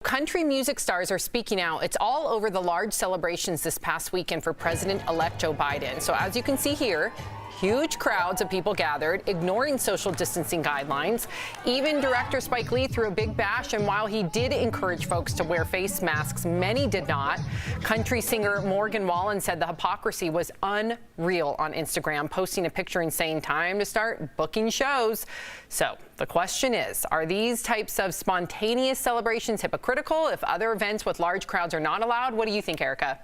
country music stars are speaking out. It's all over the large celebrations this past weekend for President-elect Joe Biden. So as you can see here, huge crowds of people gathered, ignoring social distancing guidelines. Even director Spike Lee threw a big bash, and while he did encourage folks to wear face masks, many did not. Country singer Morgan Wallen said the hypocrisy was unreal on Instagram, posting a picture and saying, "Time to start booking shows." So the question is, are these types of spontaneous celebrations hypocritical if other events with large crowds are not allowed? What do you think, Erica?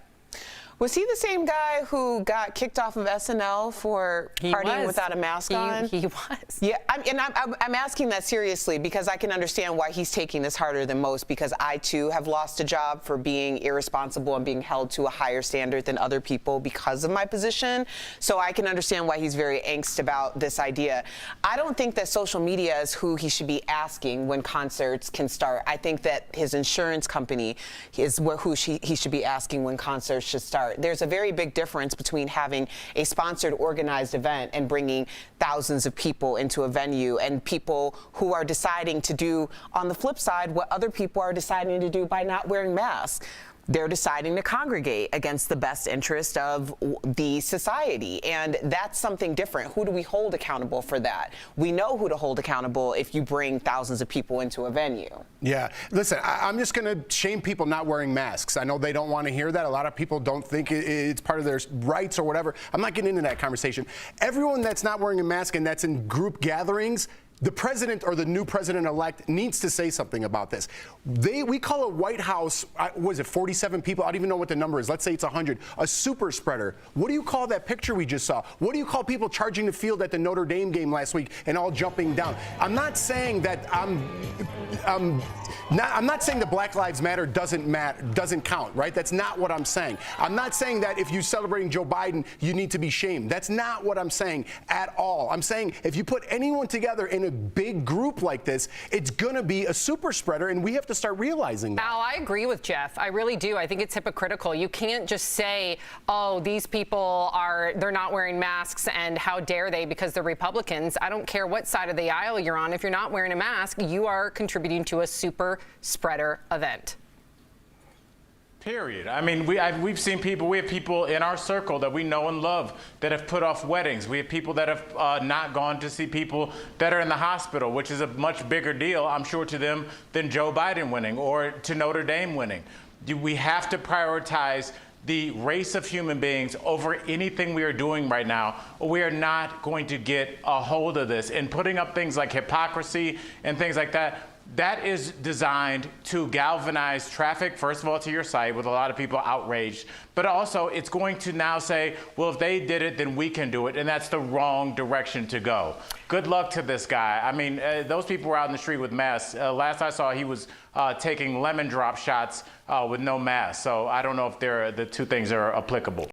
Was he the same guy who got kicked off of SNL for partying without a mask on? He was. Yeah, I'm asking that seriously because I can understand why he's taking this harder than most, because I, too, have lost a job for being irresponsible and being held to a higher standard than other people because of my position. So I can understand why he's very angst about this idea. I don't think that social media is who he should be asking when concerts can start. I think that his insurance company is who he should be asking when concerts should start. There's a very big difference between having a sponsored, organized event and bringing thousands of people into a venue, and people who are deciding to do, on the flip side, what other people are deciding to do by not wearing masks. They're deciding to congregate against the best interest of the society. And that's something different. Who do we hold accountable for that? We know who to hold accountable if you bring thousands of people into a venue. Yeah. Listen, I'm just going to shame people not wearing masks. I know they don't want to hear that. A lot of people don't think it's part of their rights or whatever. I'm not getting into that conversation. Everyone that's not wearing a mask and that's in group gatherings, the president or the new president-elect needs to say something about this. We call a White House, was it 47 people? I don't even know what the number is. Let's say it's 100. A super spreader. What do you call that picture we just saw? What do you call people charging the field at the Notre Dame game last week and all jumping down? I'm not saying that I'm not saying that Black Lives Matter doesn't count, right? That's not what I'm saying. I'm not saying that if you're celebrating Joe Biden, you need to be shamed. That's not what I'm saying at all. I'm saying if you put anyone together in a big group like this, it's going to be a super spreader, and we have to start realizing that. Al, I agree with Jeff. I really do. I think it's hypocritical. You can't just say, oh, these people they're not wearing masks and how dare they because they're Republicans. I don't care what side of the aisle you're on. If you're not wearing a mask, you are contributing to a super spreader event. Period. I mean, we have people in our circle that we know and love that have put off weddings. We have people that have not gone to see people that are in the hospital, which is a much bigger deal, I'm sure, to them than Joe Biden winning or to Notre Dame winning. We have to prioritize the race of human beings over anything we are doing right now, or we are not going to get a hold of this. And putting up things like hypocrisy and things like that, that is designed to galvanize traffic, first of all, to your site with a lot of people outraged, but also it's going to now say, well, if they did it, then we can do it, and that's the wrong direction to go. Good luck to this guy. I mean, those people were out in the street with masks. Last I saw, he was taking lemon drop shots with no mask, so I don't know if the two things are applicable.